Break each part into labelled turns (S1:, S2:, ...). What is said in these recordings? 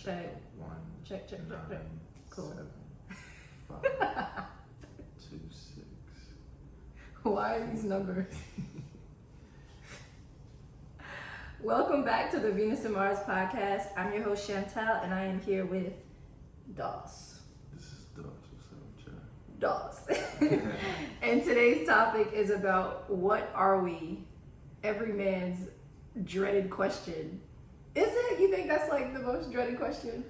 S1: Check.
S2: 1,
S1: Check.
S2: 9,
S1: Cool.
S2: 7, 5, 2, 6.
S1: Why are these numbers? Welcome back to the Venus and Mars podcast. I'm your host Shantel, and I am here with Daws.
S2: This is Daws. What's up,
S1: Daws. And today's topic is about what are we? Every man's dreaded question. Is it? You think that's like the most dreaded question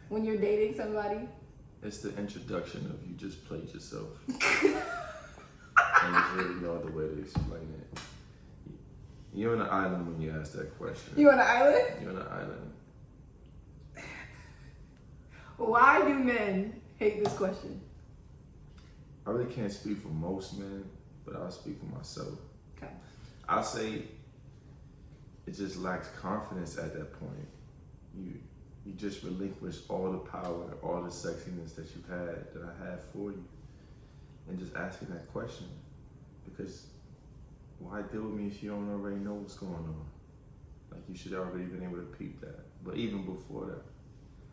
S1: when you're dating somebody?
S2: It's the introduction of you just played yourself. And there's really no other way to explain it. You're on an island when you ask that question.
S1: You on an island?
S2: You're on an island.
S1: Why do men hate this question?
S2: I really can't speak for most men, but I'll speak for myself.
S1: Okay.
S2: I'll say it just lacks confidence at that point. You just relinquish all the power, all the sexiness that you had, that I had for you, and just asking that question. Because why deal with me if you don't already know what's going on? Like, you should already been able to peep that. But even before that,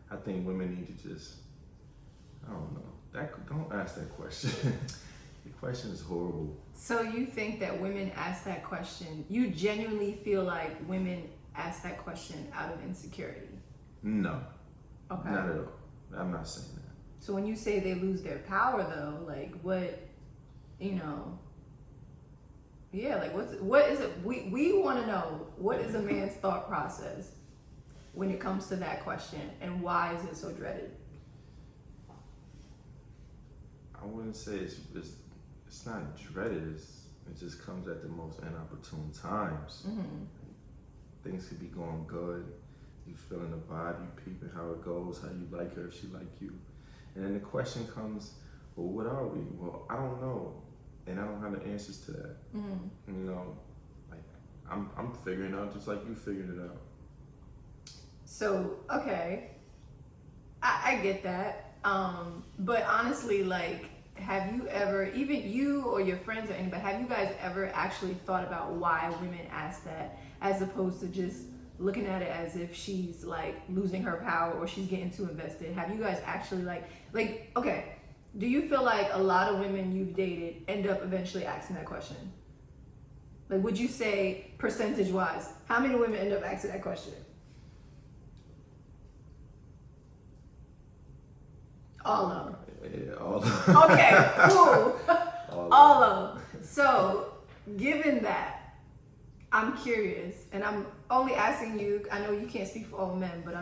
S2: I think women need to just, I don't know, don't ask that question. The question is horrible.
S1: So you think that women ask that question, you genuinely feel like women ask that question out of insecurity?
S2: No.
S1: Okay.
S2: Not at all. I'm not saying that.
S1: So when you say they lose their power though, like what, like what is it, we want to know, what is a man's thought process when it comes to that question, and why is it so dreaded?
S2: I wouldn't say it's not dreaded. It just comes at the most inopportune times.
S1: Mm-hmm.
S2: Things could be going good. You feeling the vibe, you peeping how it goes, how you like her, if she like you. And then the question comes, well, what are we? Well, I don't know. And I don't have the answers to that.
S1: Mm-hmm.
S2: Like I'm figuring it out just like you figured it out.
S1: So, okay. I get that. But honestly, like, have you ever, even you or your friends or anybody, have you guys ever actually thought about why women ask that, as opposed to just looking at it as if she's like losing her power or she's getting too invested? Have you guys actually like, okay, do you feel like a lot of women you've dated end up eventually asking that question? Like, would you say percentage wise, how many women end up asking that question? All of them.
S2: Yeah, all of them.
S1: Okay, cool. All of them. So, given that, I'm curious, and I'm only asking you, I know you can't speak for all men, but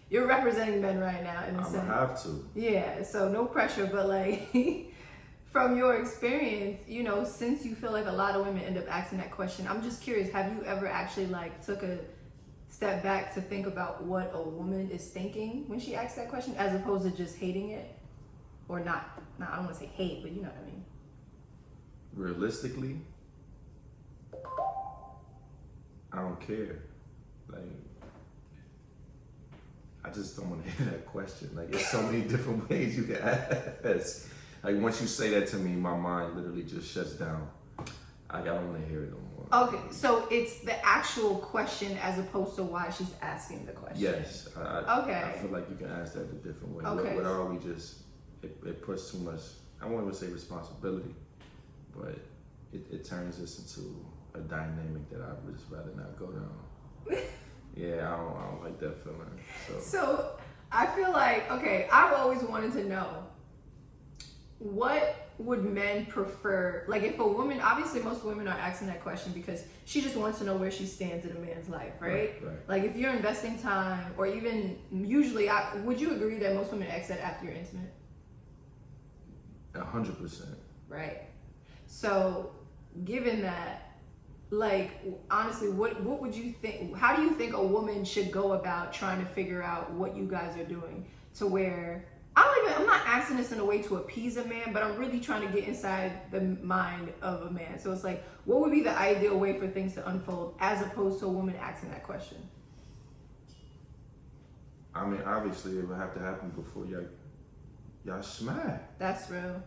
S1: you're representing men right now in a sense.
S2: I'm gonna have to.
S1: Yeah, so no pressure, but like, from your experience, since you feel like a lot of women end up asking that question, I'm just curious, have you ever actually like took a step back to think about what a woman is thinking when she asks that question, as opposed to just hating it? Or not, I don't want to say hate, but you know what I mean.
S2: Realistically, I don't care. Like, I just don't want to hear that question. Like, there's so many different ways you can ask. Like, once you say that to me, my mind literally just shuts down. I don't want to hear it no more.
S1: Okay, so it's the actual question as opposed to why she's asking the question.
S2: Yes.
S1: Okay.
S2: I feel like you can ask that a different way.
S1: Okay.
S2: What are we just, it puts too much, I won't even say responsibility, but it turns us into a dynamic that I would just rather not go down. Yeah, I don't like that feeling.
S1: So I feel like, okay, I've always wanted to know, what would men prefer? Like, if a woman, obviously most women are asking that question because she just wants to know where she stands in a man's life, right?
S2: Right.
S1: Like, if you're investing time, or even usually, would you agree that most women ask that after you're intimate?
S2: 100%.
S1: Right. So, given that, like, honestly, what would you think? How do you think a woman should go about trying to figure out what you guys are doing to where, I'm not asking this in a way to appease a man, but I'm really trying to get inside the mind of a man. So it's like, what would be the ideal way for things to unfold as opposed to a woman asking that question?
S2: I mean, obviously it would have to happen before y'all smack.
S1: That's real.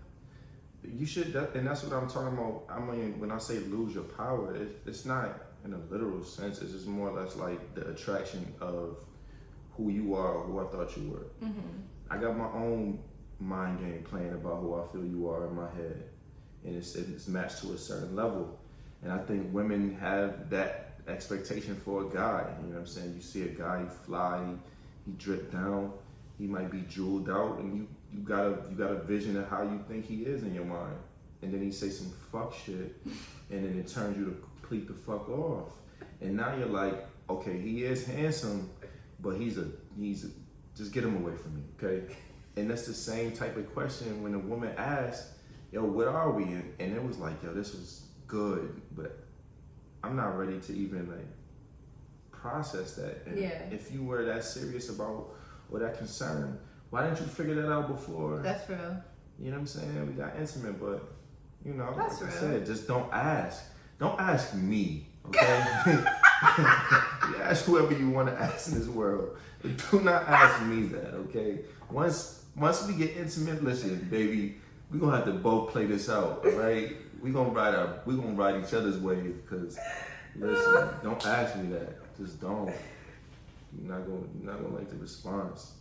S2: You should, and that's what I'm talking about. I mean, when I say lose your power, it's not in a literal sense. It's just more or less like the attraction of who you are or who I thought you were. I got my own mind game playing about who I feel you are in my head, and it's matched to a certain level. And I think women have that expectation for a guy. You know what I'm saying? You see a guy, he fly, he drip down, he might be jeweled out, and you got a vision of how you think he is in your mind. And then he say some fuck shit, and then it turns you to complete the fuck off. And now you're like, okay, he is handsome, but he's a just get him away from me, okay? And that's the same type of question when a woman asks, yo, what are we? And it was like, yo, this was good, but I'm not ready to even like process that. And if you were that serious about or that concerned, why didn't you figure that out before?
S1: That's real.
S2: You know what I'm saying? We got intimate, but you know,
S1: that's
S2: like
S1: real.
S2: I said, just don't ask. Don't ask me, okay? You ask whoever you want to ask in this world. But do not ask me that, okay? Once we get intimate, listen, baby, we're gonna have to both play this out, all right? We're gonna ride each other's wave, because listen, don't ask me that. Just don't. You're not gonna like the response.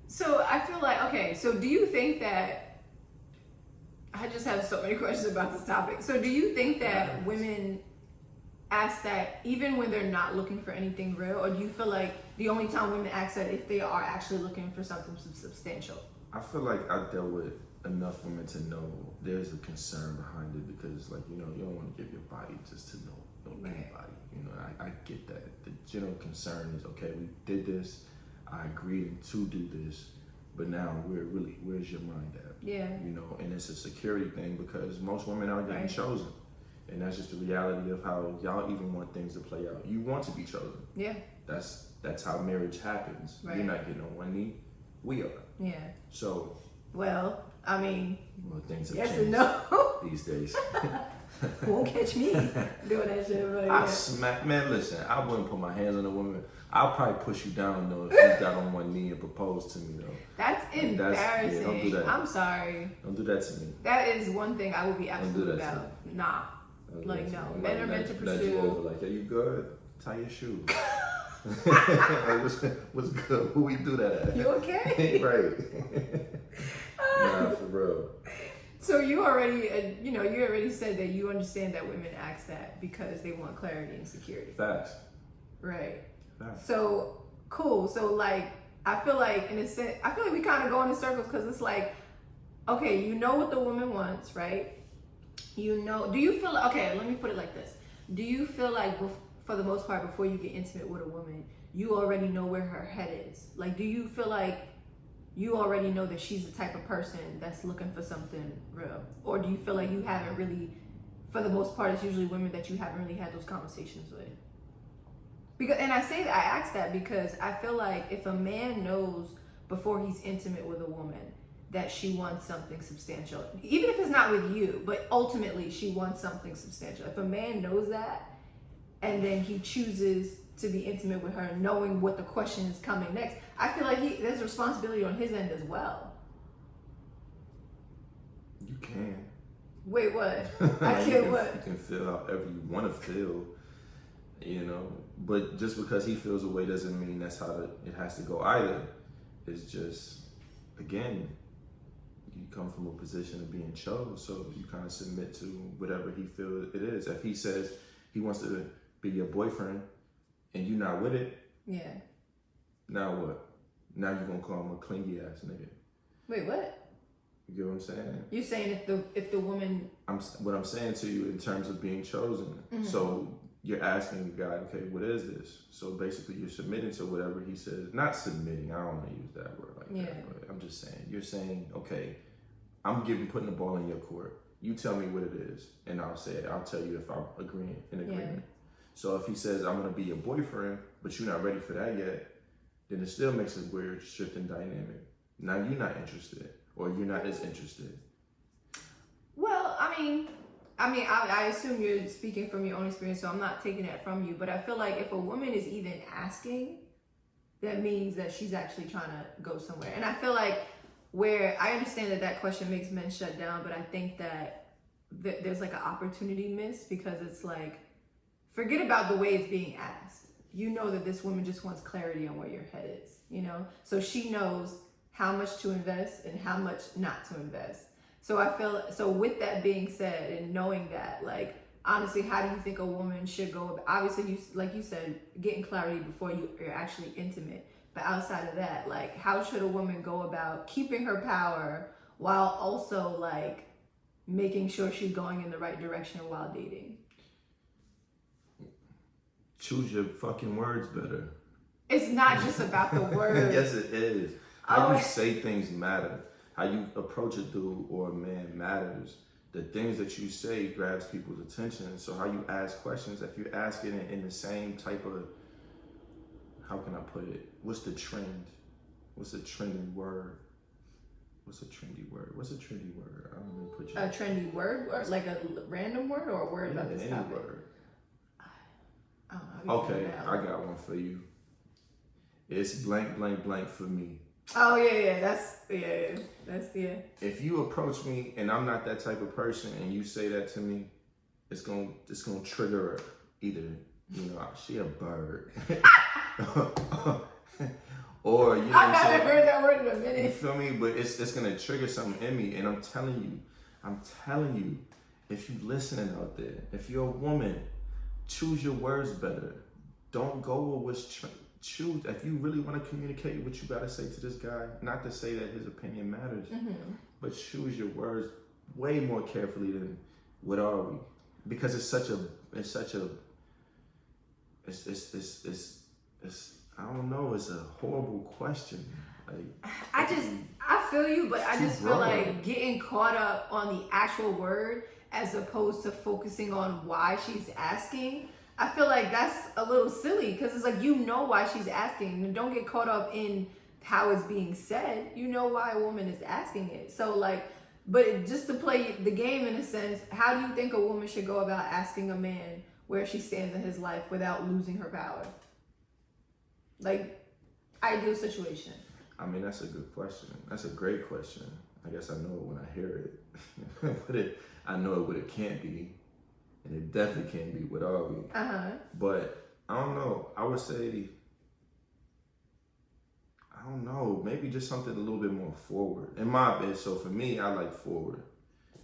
S1: So I feel like, okay, so do you think that, I just have so many questions about this topic. So do you think that women ask that even when they're not looking for anything real, or do you feel like the only time women ask that if they are actually looking for something substantial?
S2: I feel like I dealt with enough women to know there's a concern behind it, because like, you know, you don't want to give your body just to know anybody. You know, I get that. The general concern is, okay, we did this, I agreed to do this, but now where's your mind at?
S1: Yeah.
S2: You know, and it's a security thing, because most women are getting chosen. And that's just the reality of how y'all even want things to play out. You want to be chosen. Yeah. That's how marriage happens. Right. You're not getting on one knee. We are. Yeah. So.
S1: Well, I mean.
S2: Well, things have
S1: yes
S2: changed
S1: and no.
S2: these days.
S1: Won't catch me doing that shit. But
S2: I smack, man. Listen, I wouldn't put my hands on a woman. I'll probably push you down though if you got on one knee and proposed to me though.
S1: That's embarrassing.
S2: Don't do that.
S1: I'm sorry.
S2: Don't do that to me.
S1: That is one thing I would be absolute about. Nah. Like no, men are meant to pursue.
S2: You over, like, are you good? Tie your shoes. Like, what's good? Who we do that at?
S1: You okay?
S2: Right. Nah, for real.
S1: So you already said that you understand that women ask that because they want clarity and security.
S2: Facts.
S1: Right.
S2: Facts.
S1: So cool. So like, I feel like in a sense, we kind of go in circles, because it's like, okay, you know what the woman wants, right? You know, do you feel, okay, let me put it like this. Do you feel like, for the most part, before you get intimate with a woman, you already know where her head is? Like, do you feel like you already know that she's the type of person that's looking for something real? Or do you feel like you haven't really, for the most part, it's usually women that you haven't really had those conversations with? Because, and I ask that because I feel like if a man knows before he's intimate with a woman that she wants something substantial, even if it's not with you, but ultimately she wants something substantial. If a man knows that, and then he chooses to be intimate with her, knowing what the question is coming next, I feel like there's a responsibility on his end as well.
S2: You can.
S1: Wait, what? I can't what?
S2: You can feel however you want to feel, you know. But just because he feels a way doesn't mean that's how it has to go either. It's just, again, you come from a position of being chosen, so you kind of submit to whatever he feels it is. If he says he wants to be your boyfriend and you're not with it, yeah. Now what? Now you're gonna call him a clingy ass nigga.
S1: Wait, what?
S2: You get what I'm saying?
S1: You're saying if the woman.
S2: What I'm saying to you in terms of being chosen. Mm-hmm. So you're asking the guy, okay, what is this? So basically you're submitting to whatever he says. Not submitting, I don't want to use that word like that, but I'm just saying, you're saying, okay, I'm putting the ball in your court. You tell me what it is, and I'll tell you if I'm agreeing. Yeah. So if he says, I'm going to be your boyfriend, but you're not ready for that yet, then it still makes a weird shift in dynamic. Now you're not interested, or you're not as interested.
S1: Well, I assume you're speaking from your own experience, so I'm not taking that from you. But I feel like if a woman is even asking, that means that she's actually trying to go somewhere. And I feel like where I understand that question makes men shut down, but I think that there's like an opportunity miss, because it's like, forget about the way it's being asked. You know that this woman just wants clarity on where your head is. So she knows how much to invest and how much not to invest. So I feel, so with that being said, and knowing that, like, honestly, how do you think a woman should go? Obviously, you, like you said, getting clarity before you're actually intimate. But outside of that, like, how should a woman go about keeping her power while also like making sure she's going in the right direction while dating?
S2: Choose your fucking words better.
S1: It's not just about the words.
S2: Yes, it is. How you say things matter. How you approach a dude or a man matters. The things that you say grabs people's attention. So how you ask questions, if you ask it in the same type of, how can I put it? What's the trend? What's a trendy word? What's a trendy word? What's a trendy word? I don't know. Put you.
S1: A trendy word, or like a random word, or a word about this topic?
S2: Word.
S1: I don't know.
S2: Okay, I got one for you. It's blank, blank, blank for me.
S1: Oh yeah, that's.
S2: If you approach me and I'm not that type of person, and you say that to me, it's gonna trigger either, she a bird, or you know.
S1: I haven't heard that word in a minute.
S2: You feel me? But it's gonna trigger something in me, and I'm telling you, if you listening out there, if you're a woman, choose your words better. Don't go with what's choose. If you really want to communicate what you gotta say to this guy, not to say that his opinion matters, but choose your words way more carefully than what are we? Because it's I don't know, it's a horrible question. Like,
S1: I feel you, but I just feel
S2: broad.
S1: like getting caught up on the actual word as opposed to focusing on why she's asking. I feel like that's a little silly, because it's like, why she's asking, and don't get caught up in how it's being said. You know why a woman is asking it. So like, but just to play the game in a sense, how do you think a woman should go about asking a man where she stands in his life without losing her power? Like, ideal situation.
S2: I mean, that's a good question. That's a great question. I guess I know it when I hear it. I know it what it can't be. And it definitely can't be what are we. But I don't know. I would say, I don't know, maybe just something a little bit more forward. In my opinion, so for me, I like forward.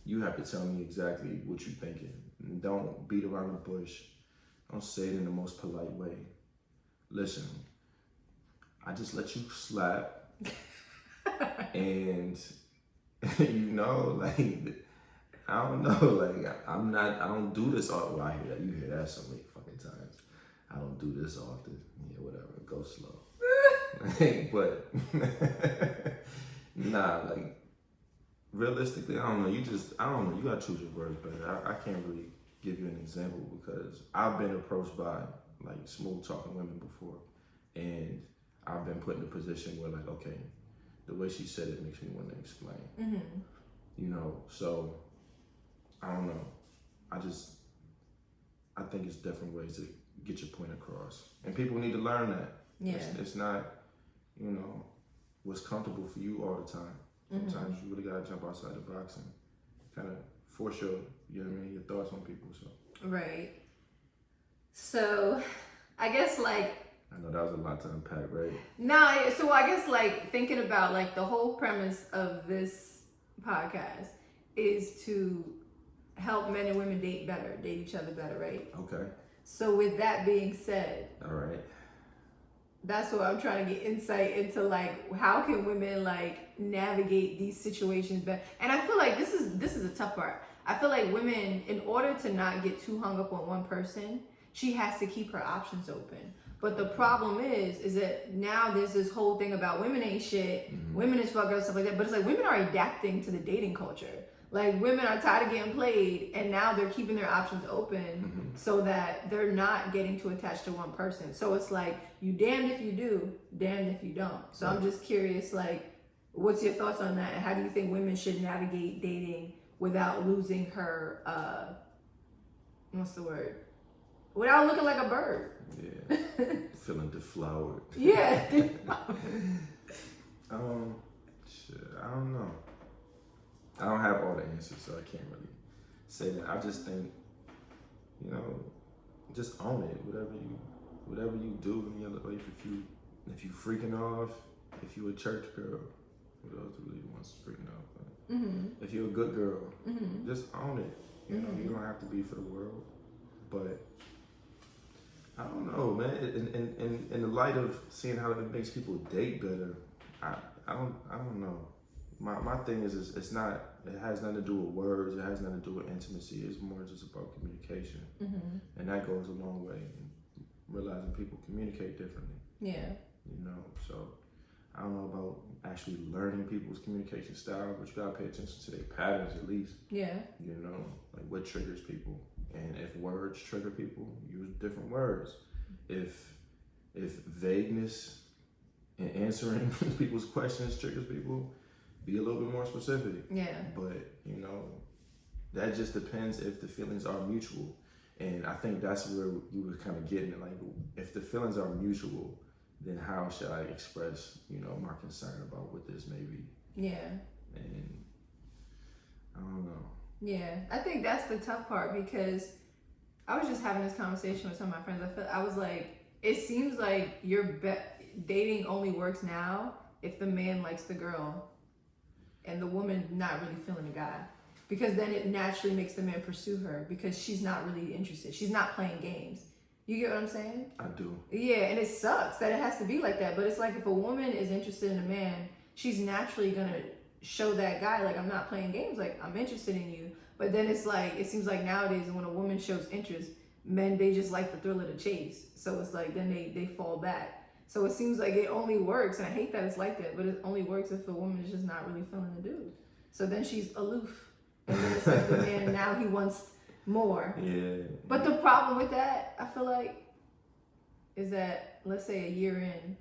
S2: You have to tell me exactly what you're thinking. And don't beat around the bush. Don't say it in the most polite way. Listen, I just let you slap. And, like, I don't know, like, I don't do this often. Well, I hear that, you hear that so many fucking times. I don't do this often. Yeah, whatever, go slow. But, nah, like, realistically, I don't know, you gotta choose your words better. I can't really give you an example, because I've been approached by, like, smooth talking women before, and I've been put in a position where, like, okay, the way she said it makes me want to explain. So I don't know. I think it's different ways to get your point across. And people need to learn that.
S1: Yeah.
S2: It's not, what's comfortable for you all the time. Sometimes you really gotta jump outside the box and kind of force your thoughts on people. So.
S1: Right. So, I guess like.
S2: I know that was a lot to unpack, right?
S1: Nah, so I guess like thinking about like the whole premise of this podcast is to help men and women date each other better, right?
S2: Okay.
S1: So with that being said,
S2: all right,
S1: that's what I'm trying to get insight into, like, how can women like navigate these situations better? And I feel like this is a tough part. I feel like women, in order to not get too hung up on one person, she has to keep her options open. But the problem is that now there's this whole thing about women ain't shit, women is fucked up, stuff like that. But it's like women are adapting to the dating culture. Like, women are tired of getting played, and now they're keeping their options open so that they're not getting too attached to one person. So it's like, you damned if you do, damned if you don't. So I'm just curious, like, what's your thoughts on that? And how do you think women should navigate dating without losing her, what's the word? Without looking like a bird.
S2: Yeah. Feeling deflowered.
S1: Yeah.
S2: Shit, I don't know. I don't have all the answers, so I can't really say that. I just think, just own it. Whatever you do in your life, if you freaking off, if you're a church girl, for those who really want to freaking out, but
S1: Mm-hmm.
S2: if you're a good girl,
S1: Mm-hmm.
S2: just own it. You know, you don't have to be for the world. But I don't know, man. In the light of seeing how it makes people date better, I don't know. My thing is it's not. It has nothing to do with words. It has nothing to do with intimacy. It's more just about communication, and that goes a long way. Realizing people communicate differently.
S1: Yeah.
S2: You know, so I don't know about actually learning people's communication style, but you gotta pay attention to their patterns at least.
S1: Yeah.
S2: You know, like what triggers people, and if words trigger people, use different words. If vagueness in answering people's questions triggers people, be a little bit more specific.
S1: Yeah.
S2: But you know, that just depends if the feelings are mutual, and I think that's where you were kind of getting it. Like, if the feelings are mutual, then how should I express, you know, my concern about what this may be?
S1: Yeah.
S2: And I don't know.
S1: Yeah, I think that's the tough part, because I was just having this conversation with some of my friends. I was like, it seems like dating only works now if the man likes the girl and the woman not really feeling the guy, because then it naturally makes the man pursue her because she's not really interested. She's not playing games. You get what I'm saying?
S2: I do.
S1: Yeah, and it sucks that it has to be like that. But it's like, if a woman is interested in a man, she's naturally gonna show that guy, like, I'm not playing games, like, I'm interested in you. But then it's like, it seems like nowadays when a woman shows interest, men, they just like the thrill of the chase. So it's like, then they fall back. So it seems like it only works, and I hate that it's like that, but it only works if a woman is just not really feeling the dude. So then she's aloof. And then it's like the man, now he wants more.
S2: Yeah.
S1: But the problem with that, I feel like, is that, let's say a year in,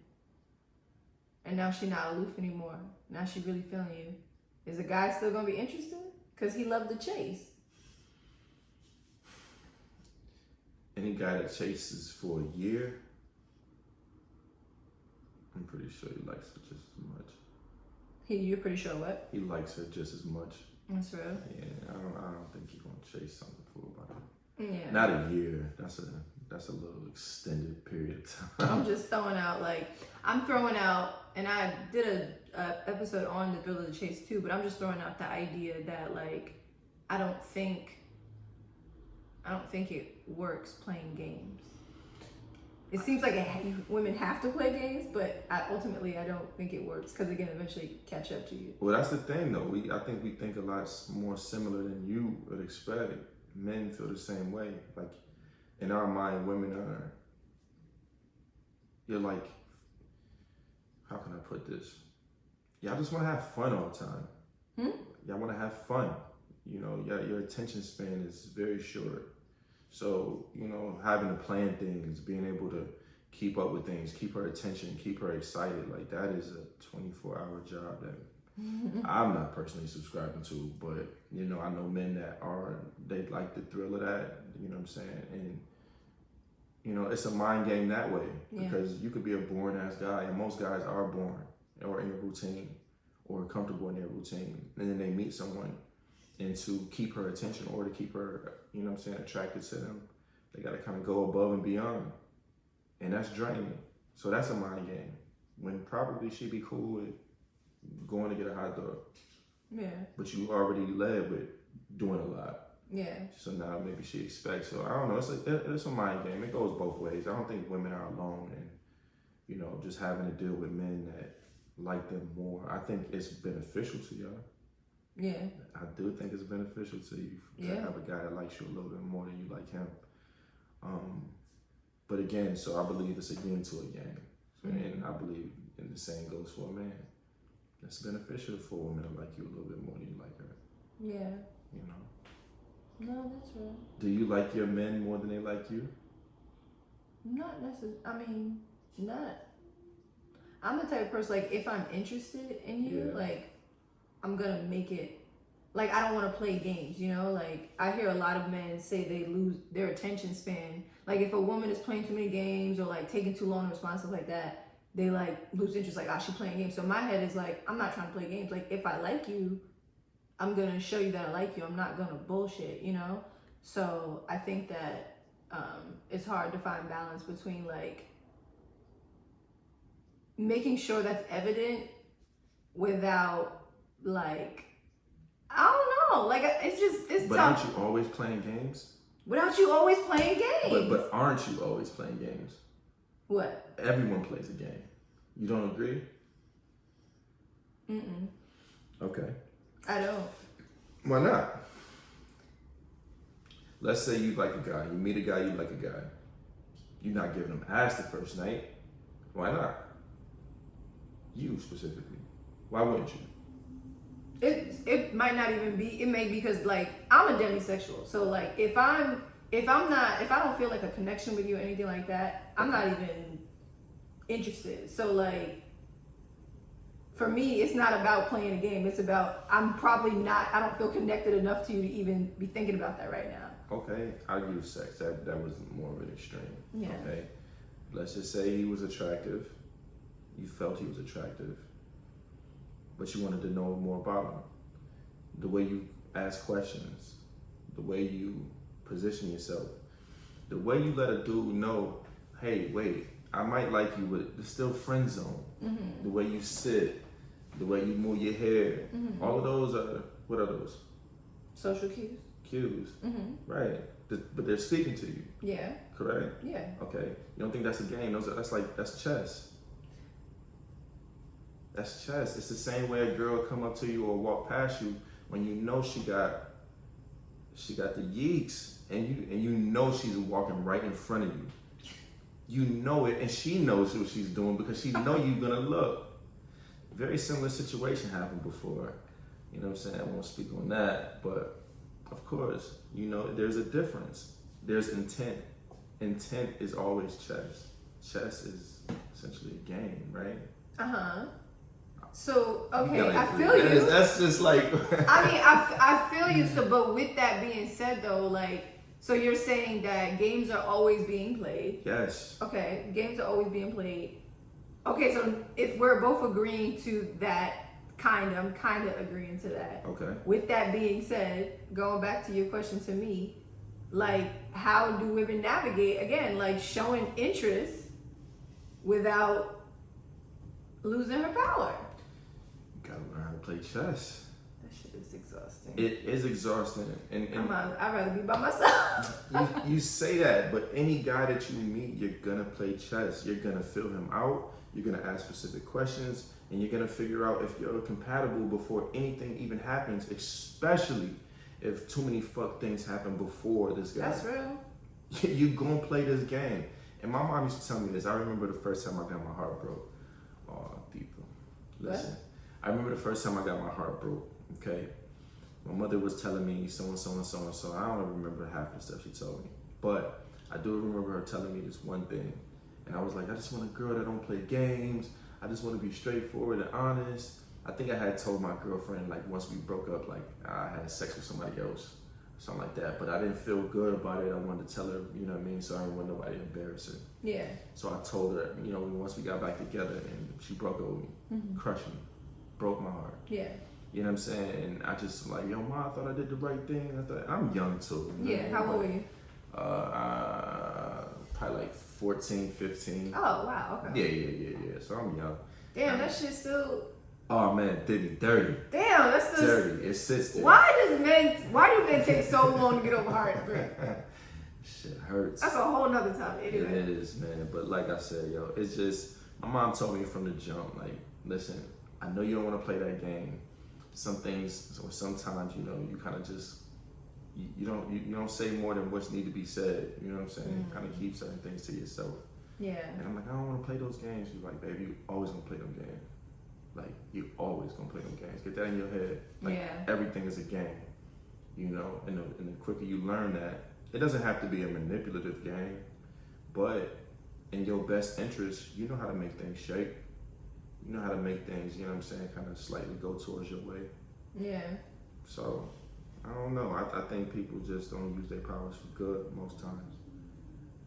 S1: and now she's not aloof anymore. Now she really feeling you. Is the guy still gonna be interested? Because he loved the chase.
S2: Any guy that chases for a year, I'm pretty sure he likes her just as much.
S1: You're pretty sure what?
S2: He likes her just as much.
S1: That's real.
S2: Yeah, I don't think he's gonna chase something for about it.
S1: Yeah.
S2: Not a year. That's a little extended period of time.
S1: I'm just throwing out, and I did a episode on the thrill of the chase too, but I'm just throwing out the idea that, like, I don't think it works playing games. It seems like women have to play games, but ultimately I don't think it works, because again, eventually catch up to you.
S2: Well, that's the thing though. I think we think a lot more similar than you would expect. Men feel the same way. Like, in our mind, women are, you're like, how can I put this? Y'all just want to have fun all the time. Y'all want to have fun. You know, your attention span is very short. So, you know, having to plan things, being able to keep up with things, keep her attention, keep her excited, like, that is a 24-hour job that I'm not personally subscribing to. But, you know, I know men that they like the thrill of that, you know what I'm saying? And, you know, it's a mind game that way, because you could be a boring ass guy, and most guys are boring or in a routine or comfortable in their routine. And then they meet someone, and to keep her attention or to keep her, you know what I'm saying, attracted to them, they got to kind of go above and beyond. And that's draining. So that's a mind game. When probably she'd be cool with going to get a hot dog.
S1: Yeah.
S2: But you already led with doing a lot.
S1: Yeah.
S2: So now maybe she expects. So I don't know. It's a mind game. It goes both ways. I don't think women are alone in, you know, just having to deal with men that like them more. I think it's beneficial to y'all.
S1: Yeah.
S2: I do think it's beneficial to you to have a guy that likes you a little bit more than you like him. But again, so I believe it's a yin to a yang. And I believe, and the same goes for a man. It's beneficial for a woman to like you a little bit more than you like her.
S1: Yeah.
S2: You know?
S1: No, that's real.
S2: Do you like your men more than they like you?
S1: Not necessarily. I mean, not. I'm the type of person, like, if I'm interested in you, like, I'm gonna make it. Like, I don't want to play games, you know? Like, I hear a lot of men say they lose their attention span. Like, if a woman is playing too many games or, like, taking too long to respond, stuff like that, they, like, lose interest. Like, she playing games. So my head is like, I'm not trying to play games. Like, if I like you, I'm gonna show you that I like you. I'm not gonna bullshit, you know? So I think that it's hard to find balance between, like, making sure that's evident without, like, I don't know, like, it's
S2: But
S1: tough.
S2: aren't you always playing games?
S1: Without you always playing games.
S2: But aren't you always playing games?
S1: What?
S2: Everyone plays a game. You don't agree?
S1: Mm-mm.
S2: Okay.
S1: I don't.
S2: Why not? Let's say you like a guy. You meet a guy, you like a guy. You're not giving him ass the first night. Why not? You specifically. Why wouldn't you?
S1: It might not even be. It may be because, like, I'm a demisexual. So, like, if I don't feel like a connection with you or anything like that, I'm not even interested. So, like, for me, it's not about playing a game. It's about, I don't feel connected enough to you to even be thinking about that right now.
S2: Okay, I'll use sex. That was more of an extreme.
S1: Yeah.
S2: Okay. Let's just say he was attractive. You felt he was attractive. But you wanted to know more about him. The way you ask questions, the way you position yourself, the way you let a dude know, hey, wait, I might like you, but it's still friend zone.
S1: Mm-hmm.
S2: The way you sit, the way you move your hair,
S1: Mm-hmm.
S2: all of those are, what are those?
S1: Social cues.
S2: Cues,
S1: Mm-hmm.
S2: right? But they're speaking to you,
S1: Yeah.
S2: correct?
S1: Yeah.
S2: Okay, you don't think that's a game? That's chess. That's chess. It's the same way a girl come up to you or walk past you when you know she got the yeeks, and you know she's walking right in front of you. You know it, and she knows what she's doing because she know you're gonna look. Very similar situation happened before. You know what I'm saying? I won't speak on that, but of course, you know, there's a difference. There's intent. Intent is always chess. Chess is essentially a game, right?
S1: Uh-huh. So, okay,
S2: You gotta
S1: I
S2: agree.
S1: feel you.
S2: That's just like...
S1: I mean, I feel you. So, but with that being said, though, like, so you're saying that games are always being played.
S2: Yes.
S1: Okay, games are always being played. Okay, so if we're both agreeing to that, I'm kind of agreeing to that.
S2: Okay.
S1: With that being said, going back to your question to me, like, how do women navigate, again, like, showing interest without losing her power?
S2: You gotta learn how to play chess.
S1: That shit is exhausting.
S2: It is exhausting. And
S1: I'd rather be by myself.
S2: you say that, but any guy that you meet, you're gonna play chess. You're gonna feel him out. You're gonna ask specific questions, and you're gonna figure out if you're compatible before anything even happens, especially if too many fuck things happen before this guy.
S1: That's real.
S2: You gonna play this game. And my mom used to tell me this. I remember the first time I got my heart broke. Oh, people, listen.
S1: What?
S2: I remember the first time I got my heart broke. Okay, my mother was telling me so and so and so and so. I don't remember half the stuff she told me, but I do remember her telling me this one thing. And I was like, I just want a girl that don't play games. I just want to be straightforward and honest. I think I had told my girlfriend, like, once we broke up, like, I had sex with somebody else, something like that. But I didn't feel good about it. I wanted to tell her, you know what I mean? So I didn't want nobody to embarrass her.
S1: Yeah.
S2: So I told her, you know, once we got back together, and she broke up with me, crushed me, broke my heart.
S1: Yeah.
S2: You know what I'm saying? And I just like, yo, Ma, I thought I did the right thing. I thought, I'm young too. You know?
S1: Yeah. How old were you?
S2: Probably like 14, 15.
S1: Oh, wow. Okay.
S2: Yeah. So I'm young.
S1: Damn, that shit still.
S2: Oh man, did me dirty.
S1: Damn, that's still.
S2: Dirty. It sits there.
S1: Why do men take so long to get over heartbreak?
S2: Shit hurts.
S1: That's a whole nother topic. Anyway.
S2: It is, man. But like I said, yo, it's just, my mom told me from the jump, like, listen, I know you don't want to play that game. Some things, or sometimes, you know, you kind of just, you don't say more than what's need to be said. You know what I'm saying? Kind of keep certain things to yourself.
S1: Yeah.
S2: And I'm like, I don't want to play those games. She's like, baby, you always gonna play them games. Like, you always gonna play them games. Get that in your head. Like, everything is a game. You know, and the quicker you learn that, it doesn't have to be a manipulative game, but in your best interest, you know how to make things shake. You know how to make things, you know what I'm saying, kind of slightly go towards your way.
S1: Yeah.
S2: So, I don't know. I think people just don't use their powers for good most times,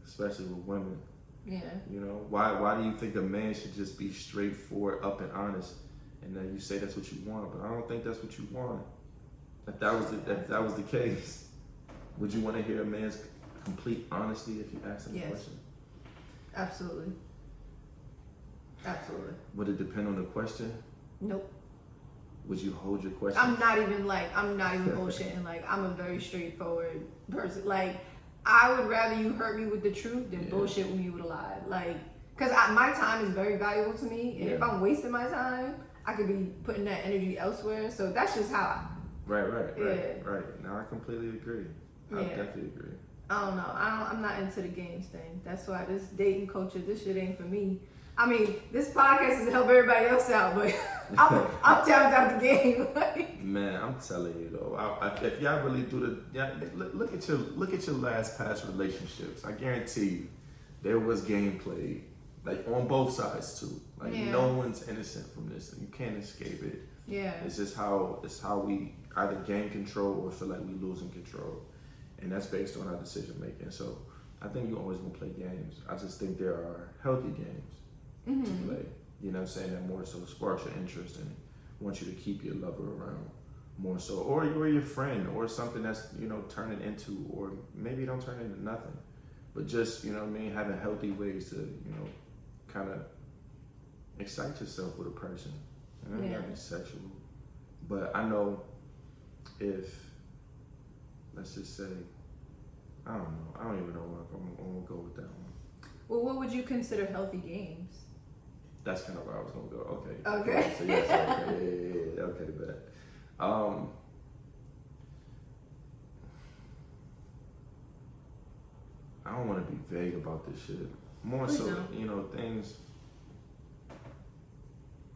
S2: especially with women.
S1: Yeah.
S2: You know, why do you think a man should just be straightforward, up and honest, and then you say that's what you want? But I don't think that's what you want. If that was the case, would you want to hear a man's complete honesty if you asked him a question?
S1: Absolutely. Absolutely.
S2: Would it depend on the question?
S1: Nope.
S2: Would you hold your question?
S1: I'm not even bullshitting. Like, I'm a very straightforward person. Like, I would rather you hurt me with the truth than bullshit with me with a lie. Like, because my time is very valuable to me. And if I'm wasting my time, I could be putting that energy elsewhere. So that's just how
S2: Right. Now I completely agree. I definitely agree.
S1: I don't know. I'm not into the games thing. That's why this dating culture, this shit ain't for me. I mean, this podcast is to help everybody else out, but I'm tapped out the game.
S2: Man, I'm telling you though, if y'all really do look at your last past relationships. I guarantee you, there was game played, like on both sides too. Like no one's innocent from this. You can't escape it.
S1: Yeah.
S2: It's just how we either gain control or feel like we losing control, and that's based on our decision making. So I think you always gonna play games. I just think there are healthy games to play. You know what I'm saying? That more so sparks your interest and wants you to keep your lover around more so, or your friend, or something that's turning into, or maybe don't turn into nothing, but just having healthy ways to kind of excite yourself with a person. And it gotta be sexual, but I know if, let's just say, I don't know, I don't even know if I'm gonna go with that one.
S1: Well, what would you consider healthy games?
S2: That's kind of where I was gonna go.
S1: Okay.
S2: So yes, yeah. Okay, bet. I don't want to be vague about this shit. More
S1: Please
S2: so,
S1: don't.
S2: Things.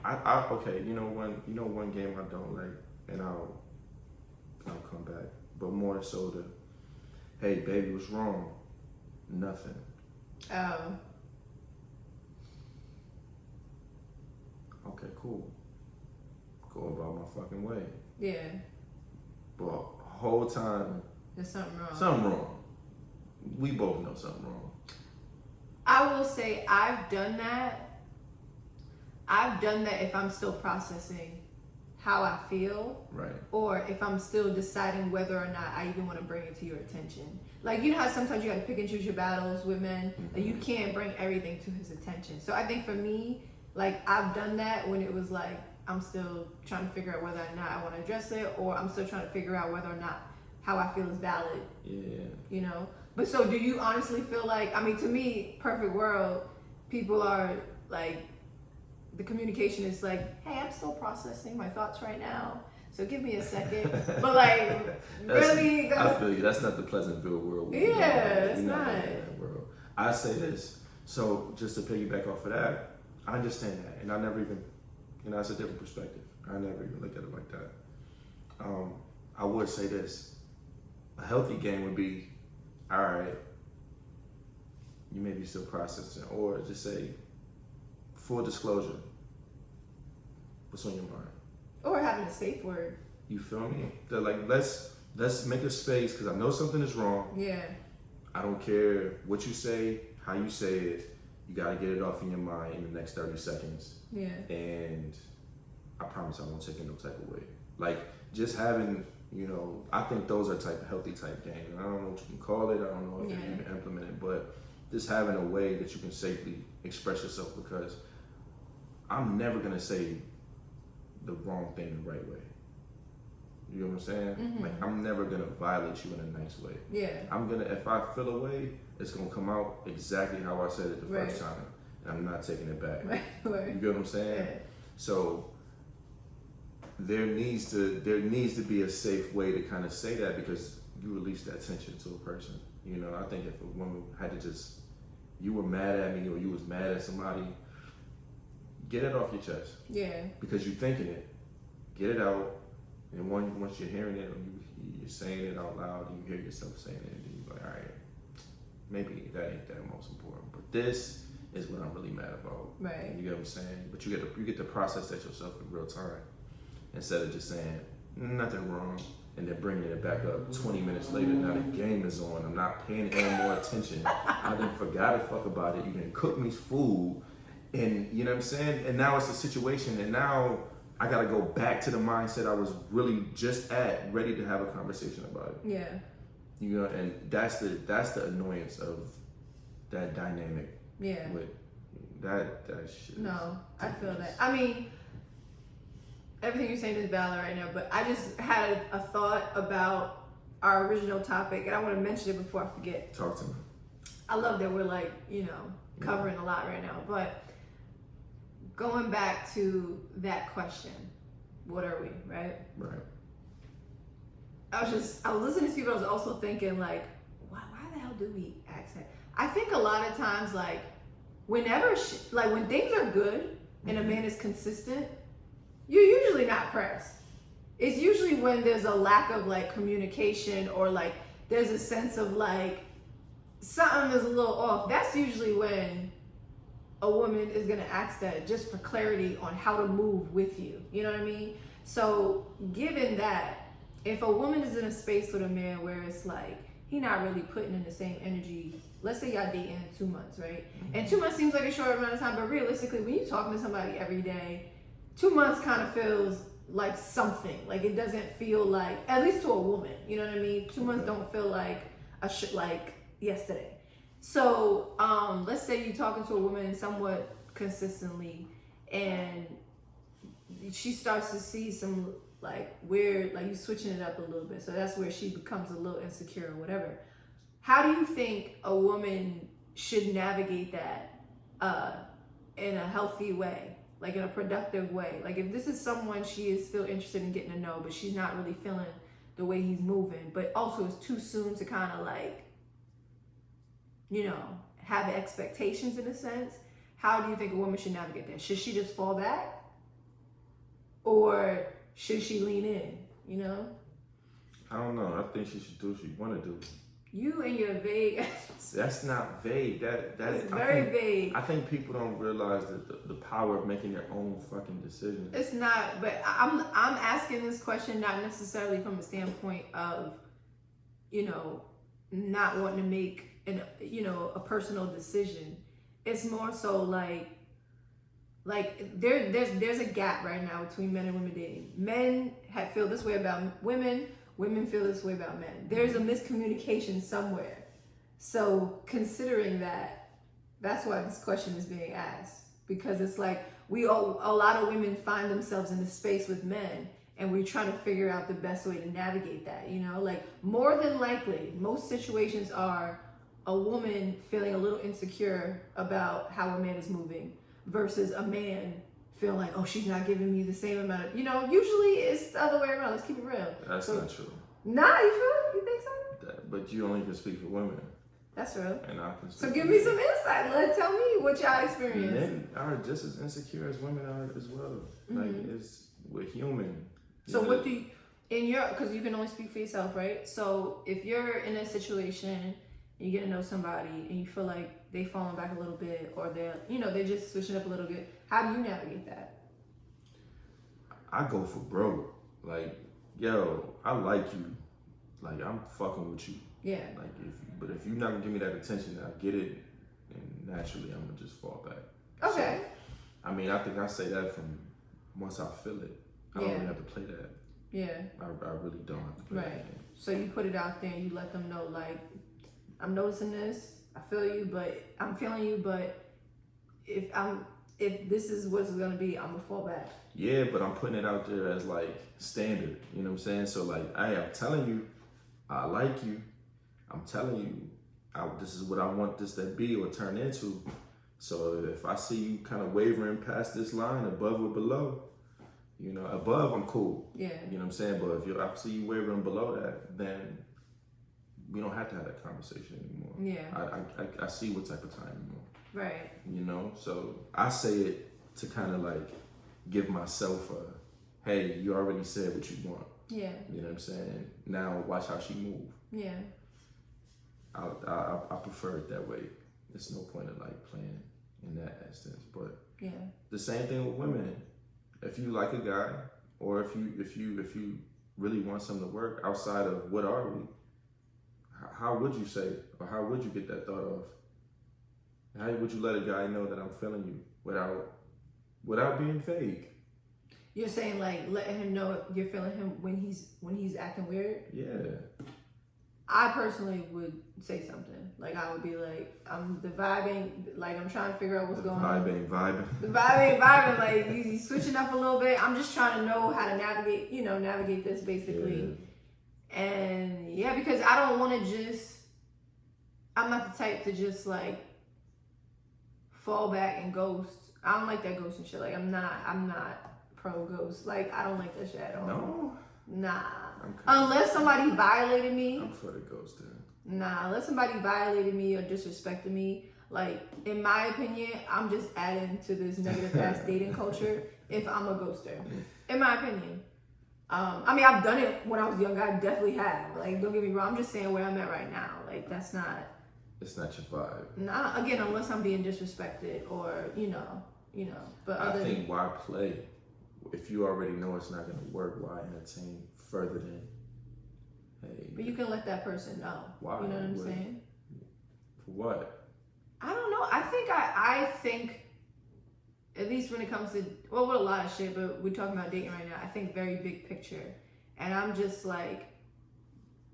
S2: One game I don't like, and I'll come back. But more so the, hey baby, what's wrong? Nothing.
S1: Oh.
S2: Okay, cool. Go about my fucking way.
S1: Yeah.
S2: But whole time,
S1: There's something wrong.
S2: something wrong. We both know something wrong.
S1: I will say I've done that. I've done that if I'm still processing how I feel.
S2: Right.
S1: Or if I'm still deciding whether or not I even want to bring it to your attention. Like, you know how sometimes you got to pick and choose your battles with men? Like, you can't bring everything to his attention. So I think for me, like, I've done that when it was like, I'm still trying to figure out whether or not I want to address it, or I'm still trying to figure out whether or not how I feel is valid.
S2: Yeah.
S1: But so do you honestly feel like, I mean, to me, perfect world, people are like, the communication is like, hey, I'm still processing my thoughts right now, so give me a second. But like, really?
S2: I feel you. That's not the Pleasantville world.
S1: It's not.
S2: That world. I say this. So just to piggyback off of that, I understand that, and I never even, that's a different perspective. I never even looked at it like that. I would say this: a healthy game would be, all right, you may be still processing, or just say, full disclosure, what's on your mind?
S1: Or having a safe word.
S2: You feel me? They're like, let's make a space, because I know something is wrong.
S1: Yeah.
S2: I don't care what you say, how you say it. You got to get it off in your mind in the next 30 seconds.
S1: Yeah.
S2: And I promise I won't take it no type of way. Like, just having, I think those are healthy type games. I don't know what you can call it. I don't know if you can implement it, but just having a way that you can safely express yourself, because I'm never going to say the wrong thing the right way. You know what I'm saying?
S1: Mm-hmm.
S2: Like, I'm never going to violate you in a nice way.
S1: Yeah.
S2: If I feel a way, it's going to come out exactly how I said it the first time. And I'm not taking it back.
S1: Right.
S2: You get what I'm saying?
S1: Yeah.
S2: So there needs to be a safe way to kind of say that, because you release that tension to a person. I think if a woman had to just, you were mad at me or you was mad at somebody, get it off your chest.
S1: Yeah.
S2: Because you're thinking it. Get it out. And once you're hearing it, or you're saying it out loud, and you hear yourself saying it, and you're like, all right, maybe that ain't that most important. But this is what I'm really mad about.
S1: Right.
S2: You get what I'm saying? But you get to process that yourself in real time, instead of just saying nothing wrong and then bringing it back up 20 minutes later. Now the game is on. I'm not paying any more attention. I done forgot to fuck about it. You done cook me food, and you know what I'm saying? And now it's a situation, and now I gotta go back to the mindset I was really just at, ready to have a conversation about it.
S1: Yeah.
S2: And that's the annoyance of that dynamic.
S1: Yeah.
S2: With That shit.
S1: No, I feel that. I mean, everything you're saying is valid right now, but I just had a thought about our original topic, and I want to mention it before I forget.
S2: Talk to me.
S1: I love that we're like, covering a lot right now, but going back to that question, what are we, right?
S2: Right.
S1: I was listening to you, but I was also thinking like, why the hell do we ask that? I think a lot of times, like, whenever, when things are good and a man is consistent, you're usually not pressed. It's usually when there's a lack of like communication, or like there's a sense of like something is a little off. That's usually when a woman is gonna ask that, just for clarity on how to move with you. You know what I mean? So given that, if a woman is in a space with a man where it's like he not really putting in the same energy, let's say y'all dating 2 months, right? And 2 months seems like a short amount of time, but realistically, when you're talking to somebody every day, 2 months kind of feels like something. Like it doesn't feel like, at least to a woman, you know what I mean? 2 months don't feel like like yesterday. So let's say you're talking to a woman somewhat consistently, and she starts to see some like weird, like you switching it up a little bit. So that's where she becomes a little insecure or whatever. How do you think a woman should navigate that in a healthy way, like in a productive way? Like if this is someone she is still interested in getting to know, but she's not really feeling the way he's moving, but also it's too soon to kind of like, have expectations in a sense. How do you think a woman should navigate that? Should she just fall back? Or should she lean in,
S2: I don't know. I think she should do what she want to do.
S1: You and your vague.
S2: That's not vague. That
S1: is very vague.
S2: I think people don't realize that the power of making their own fucking decisions.
S1: It's not, but I'm asking this question not necessarily from a standpoint of, not wanting to make a personal decision. It's more so like there's a gap right now between men and women dating. Men feel this way about women feel this way about men. There's a miscommunication somewhere. So considering that, that's why this question is being asked, because it's like a lot of women find themselves in this space with men, and we're trying to figure out the best way to navigate that. Like more than likely, most situations are a woman feeling a little insecure about how a man is moving versus a man feeling like, oh, she's not giving me the same amount of, usually it's the other way around. Let's keep it real.
S2: That's not true.
S1: Nah, you feel it? You think so?
S2: But you only can speak for women.
S1: That's real.
S2: And I can speak
S1: So give me some insight. Tell me what y'all experience.
S2: Men are just as insecure as women are as well. Like we're human.
S1: So what do you, because you can only speak for yourself, right? So if you're in a situation, you get to know somebody and you feel like they falling back a little bit, or they're just switching up a little bit, how do you navigate that?
S2: I go for broke. Like, yo, I like you. Like, I'm fucking with you.
S1: Yeah.
S2: Like, if you're not gonna give me that attention, I get it, and naturally I'm gonna just fall back.
S1: Okay.
S2: So, I mean, I think I say that from once I feel it. I don't really have to play that.
S1: Yeah.
S2: I really don't have to play that game.
S1: So you put it out there and you let them know, like, I'm noticing this, I feel you, but I'm feeling you, but if this is what it's gonna be, I'm gonna fall back.
S2: Yeah, but I'm putting it out there as like standard, you know what I'm saying? So like, hey, I'm telling you, I like you. I'm telling you, this is what I want this to be or turn into. So if I see you kind of wavering past this line, above or below, above I'm cool.
S1: Yeah.
S2: You know what I'm saying? But if I see you wavering below that, then we don't have to have that conversation anymore.
S1: Yeah.
S2: I see what type of time you're on.
S1: Right.
S2: So I say it to kind of like give myself hey, you already said what you want.
S1: Yeah.
S2: You know what I'm saying? Now watch how she move.
S1: Yeah.
S2: I prefer it that way. There's no point in like playing in that instance. But
S1: yeah,
S2: the same thing with women. If you like a guy, or if you really want something to work outside of what are we, how would you say, or how would you get that thought off? How would you let a guy know that I'm feeling you without being vague?
S1: You're saying like letting him know you're feeling him when he's acting weird?
S2: Yeah.
S1: I personally would say something. Like, I would be like, I'm the vibing, like, I'm trying to figure out what's going on.
S2: Vibing.
S1: The vibing, like, you switching up a little bit. I'm just trying to know how to navigate this, basically. Yeah. And, yeah, because I don't want to I'm not the type to just, like, fall back and ghost. I don't like that ghosting shit. Like, I'm not pro ghost. Like, I don't like that shit at all.
S2: No?
S1: Nah. Unless somebody violated me.
S2: I'm for the ghosting.
S1: Nah, unless somebody violated me or disrespected me. Like, in my opinion, I'm just adding to this negative ass dating culture if I'm a ghoster. In my opinion. I mean, I've done it when I was younger. I definitely have. Like, don't get me wrong. I'm just saying where I'm at right now. Like, that's not...
S2: It's not your vibe.
S1: Nah, again, unless I'm being disrespected or, you know. But
S2: I think why play? If you already know it's not going to work, why entertain further than, hey.
S1: But you can let that person know.
S2: Why?
S1: You know what I'm saying?
S2: For what?
S1: I don't know. I think, at least when it comes to, well, with a lot of shit, but we're talking about dating right now, I think very big picture. And I'm just like,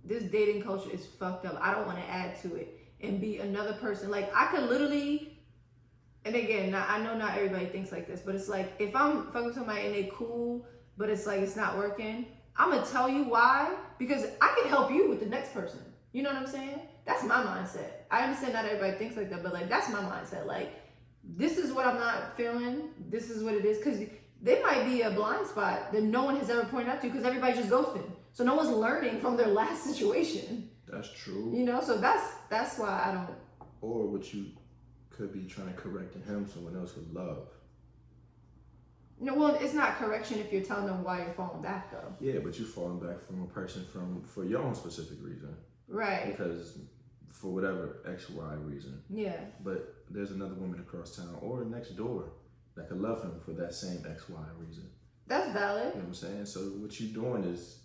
S1: this dating culture is fucked up. I don't want to add to it and be another person. Like, I could literally, and again, I know not everybody thinks like this, but it's like, if I'm fucking with somebody and they cool, but it's like, it's not working, I'm gonna tell you why, because I can help you with the next person. You know what I'm saying? That's my mindset. I understand not everybody thinks like that, but like, that's my mindset. Like, this is what I'm not feeling. This is what it is. Because there might be a blind spot that no one has ever pointed out to, because everybody's just ghosting. So no one's learning from their last situation.
S2: That's true.
S1: You know, so that's why I don't.
S2: Or what you could be trying to correct in him, someone else would love.
S1: No, well, it's not correction if you're telling them why you're falling back, though.
S2: Yeah, but you're falling back from a person for your own specific reason.
S1: Right.
S2: Because for whatever X, Y reason.
S1: Yeah.
S2: But there's another woman across town or next door that could love him for that same X, Y reason.
S1: That's valid.
S2: You know what I'm saying? So what you're doing is,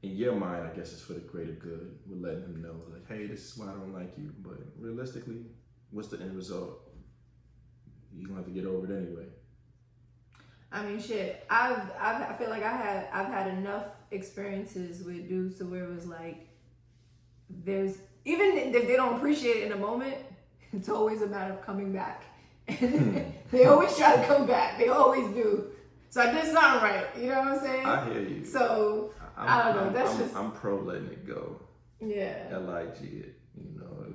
S2: in your mind, I guess it's for the greater good. We're letting him know, like, hey, this is why I don't like you. But realistically, what's the end result? You're gonna have to get over it anyway.
S1: I mean, shit. I feel like I've had enough experiences with dudes to where it was like, there's, even if they don't appreciate it in a moment, it's always a matter of coming back. They always try to come back. They always do. So I did something right. You know what I'm saying?
S2: I hear you.
S1: So I don't know.
S2: I'm pro letting it go.
S1: Yeah.
S2: LIG it. You know,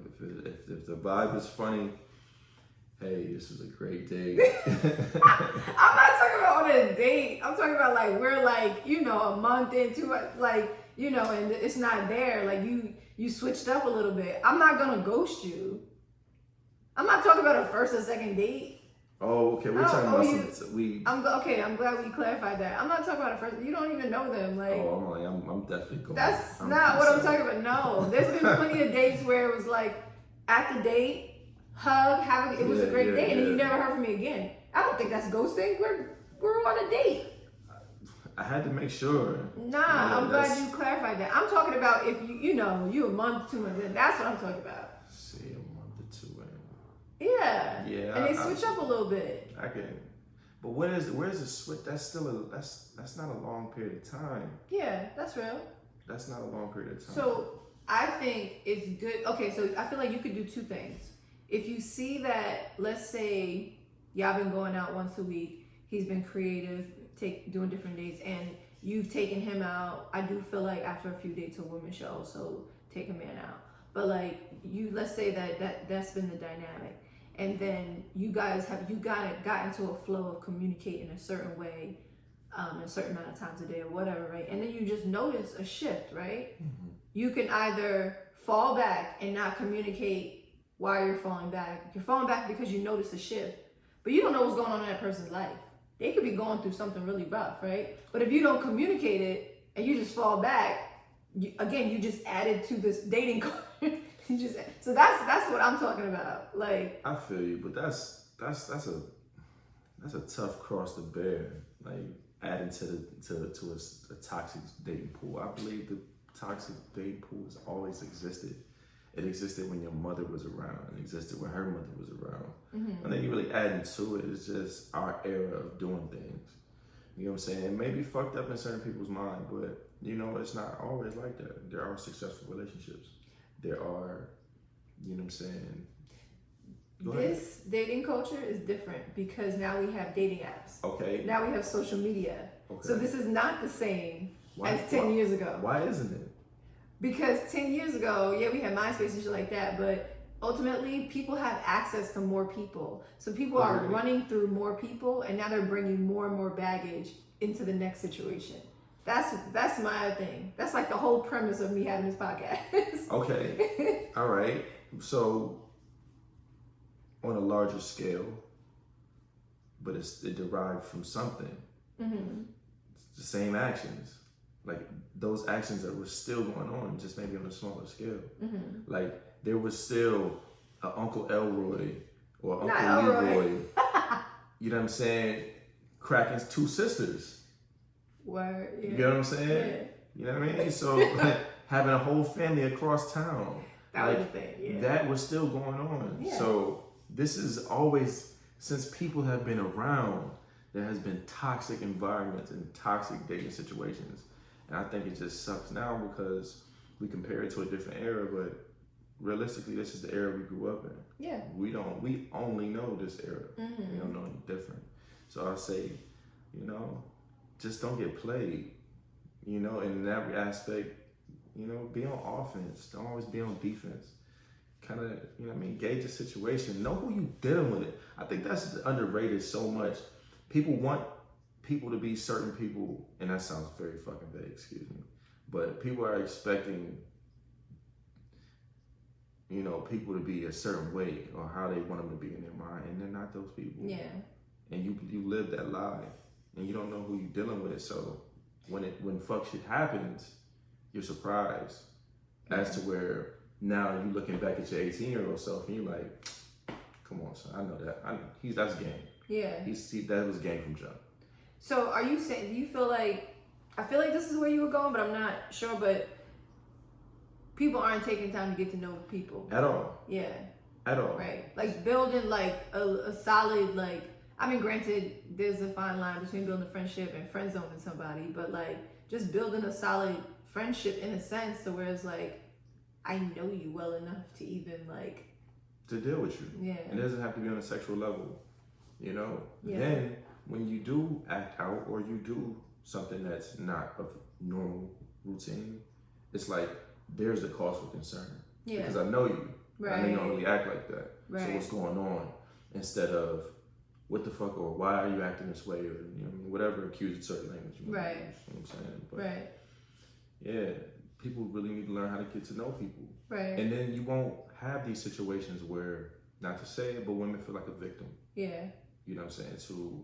S2: if the vibe is funny, hey, this is a great day.
S1: I'm not talking about on a date. I'm talking about like, we're like, you know, a month into it, like, you know, and it's not there. Like, you switched up a little bit. I'm not gonna ghost you. I'm not talking about a first or second date.
S2: Oh, okay. We're talking about
S1: I'm glad we clarified that. I'm not talking about a first. You don't even know them. Like,
S2: I'm definitely going.
S1: That's not what I'm talking about. No, there's been plenty of dates where it was like, at the date, hug, it was a great day, and then you never heard from me again. I don't think that's ghosting. We're on a date.
S2: I had to make sure.
S1: Nah, I'm glad you clarified that. I'm talking about if you a month, 2 months in. That's what I'm talking about.
S2: See, a month or two in.
S1: Yeah.
S2: Yeah.
S1: And they switch up a little bit.
S2: I can. But where's the switch? That's not a long period of time.
S1: Yeah, that's real.
S2: That's not a long period of time.
S1: So I think it's good. Okay, so I feel like you could do two things. If you see that, let's say y'all been going out once a week, he's been creative, doing different dates, and you've taken him out. I do feel like after a few dates, a woman should also take a man out. But like, let's say that's been the dynamic, and then you guys got into a flow of communicating a certain way, a certain amount of times a day or whatever, right? And then you just notice a shift, right? Mm-hmm. You can either fall back and not communicate why you're falling back. You're falling back because you notice a shift, but you don't know what's going on in that person's life. They could be going through something really rough, right? But if you don't communicate it and you just fall back, you just added to this dating card. So that's what I'm talking about. Like, I
S2: feel you, but that's a tough cross to bear. Like, adding to a toxic dating pool. I believe the toxic dating pool has always existed. It existed when your mother was around. It existed when her mother was around. Mm-hmm. I think you really adding to it. It's just our era of doing things. You know what I'm saying? It may be fucked up in certain people's mind, but you know, it's not always like that. There are successful relationships. There are, you know what I'm saying?
S1: This dating culture is different because now we have dating apps.
S2: Okay.
S1: Now we have social media.
S2: Okay.
S1: So this is not the same as 10 years ago.
S2: Why isn't it?
S1: Because 10 years ago, yeah, we had MySpace and shit like that, but ultimately people have access to more people. So people are running through more people, and now they're bringing more and more baggage into the next situation. That's my thing. That's like the whole premise of me having this podcast.
S2: Okay. All right. So on a larger scale, but it derived from something.
S1: Mm-hmm.
S2: It's the same actions. Like those actions that were still going on, just maybe on a smaller scale.
S1: Mm-hmm.
S2: Like there was still an Uncle Elroy or
S1: Not
S2: Uncle
S1: Elroy.
S2: Leroy. You know what I'm saying? Cracking two sisters.
S1: Word, yeah.
S2: You get what I'm saying?
S1: Yeah.
S2: You know what I mean? So like, having a whole family across town.
S1: That
S2: like,
S1: was the thing, yeah.
S2: That was still going on.
S1: Yeah.
S2: So this is always, since people have been around, there has been toxic environments and toxic dating situations. And I think it just sucks now because we compare it to a different era, but realistically, this is the era we grew up in.
S1: Yeah.
S2: We only know this era.
S1: Mm-hmm.
S2: We don't know any different. So I say, you know, just don't get played. You know, in every aspect, you know, be on offense. Don't always be on defense. Kind of, you know what I mean, gauge the situation. Know who you dealing with. I think that's underrated so much. People want people to be certain people, and that sounds very fucking vague, excuse me. But people are expecting, you know, people to be a certain way or how they want them to be in their mind, and they're not those people.
S1: Yeah.
S2: And you live that lie, and you don't know who you're dealing with. So when fuck shit happens, you're surprised as to where now you looking back at your 18-year-old self and you're like, come on, son, I know that. That's game.
S1: Yeah.
S2: That was game from jump.
S1: So are you saying, do you feel like, I feel like this is where you were going, but I'm not sure, but people aren't taking time to get to know people.
S2: At all.
S1: Yeah.
S2: At all.
S1: Right. Like building like a solid, like, I mean, granted, there's a fine line between building a friendship and friend zoning somebody, but like just building a solid friendship in a sense to where it's like, I know you well enough to even like.
S2: To deal with you.
S1: Yeah.
S2: It doesn't have to be on a sexual level, you know?
S1: Yeah.
S2: Then when you do act out or you do something that's not of normal routine, it's like there's the cause for concern.
S1: Yeah.
S2: Because I know you.
S1: Right.
S2: I know you don't really act like that.
S1: Right.
S2: So what's going on? Instead of what the fuck or why are you acting this way or you know what I mean, whatever accusatory language you want to use, you know what I'm saying? But
S1: right.
S2: yeah, people really need to learn how to get to know people.
S1: Right.
S2: And then you won't have these situations where, not to say it, but women feel like a victim.
S1: Yeah.
S2: You know what I'm saying? To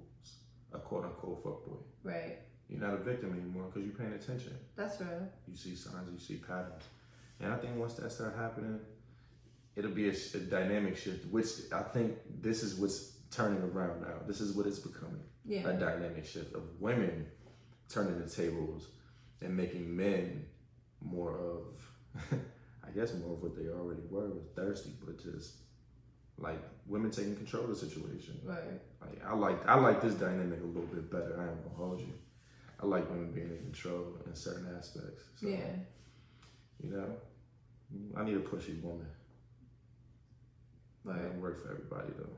S2: a quote unquote fuckboy.
S1: Right.
S2: You're not a victim anymore because you're paying attention.
S1: That's real.
S2: You see signs, you see patterns. And I think once that starts happening, it'll be a dynamic shift, which I think this is what's turning around now. This is what it's becoming.
S1: Yeah.
S2: A dynamic shift of women turning the tables and making men more of, I guess more of what they already were, was thirsty, but just like women taking control of the situation.
S1: Right.
S2: Like I like this dynamic a little bit better. I ain't gonna hold you. I like women being in control in certain aspects. So,
S1: yeah.
S2: You know, I need a pushy woman.
S1: Right.
S2: It doesn't work for everybody though.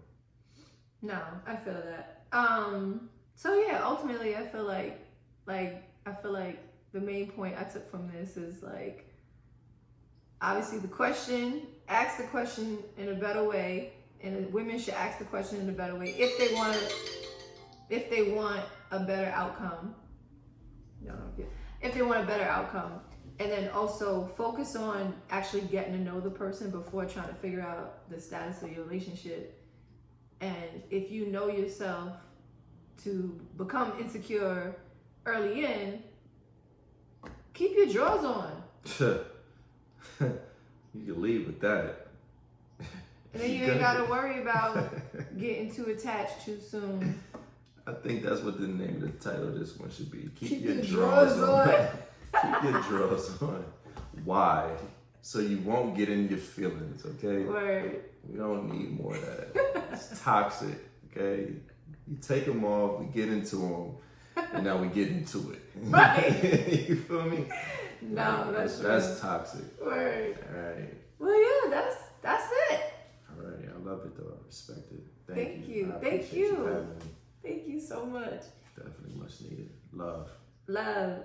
S1: No, I feel that. So yeah, ultimately I feel like the main point I took from this is like, obviously ask the question in a better way, and women should ask the question in a better way if they want a better outcome. If they want a better outcome, and then also focus on actually getting to know the person before trying to figure out the status of your relationship. And if you know yourself to become insecure early in, keep your drawers on.
S2: You can leave with that.
S1: And then you ain't gotta worry about getting too attached too soon.
S2: I think that's what the name of the title of this one should be.
S1: Keep your drawers on.
S2: Keep your drawers on. Why? So you won't get in your feelings, okay?
S1: Word.
S2: We don't need more of that. It's toxic, okay? You take them off, we get into them, and now we get into it.
S1: Right.
S2: You feel me?
S1: No, that's
S2: toxic.
S1: Word.
S2: All right.
S1: Well, yeah, that's it.
S2: All right. I love it though. I respect it.
S1: Thank you.
S2: I
S1: Thank
S2: appreciate
S1: you.
S2: having me.
S1: Thank you so much.
S2: Definitely much needed. Love.
S1: Love.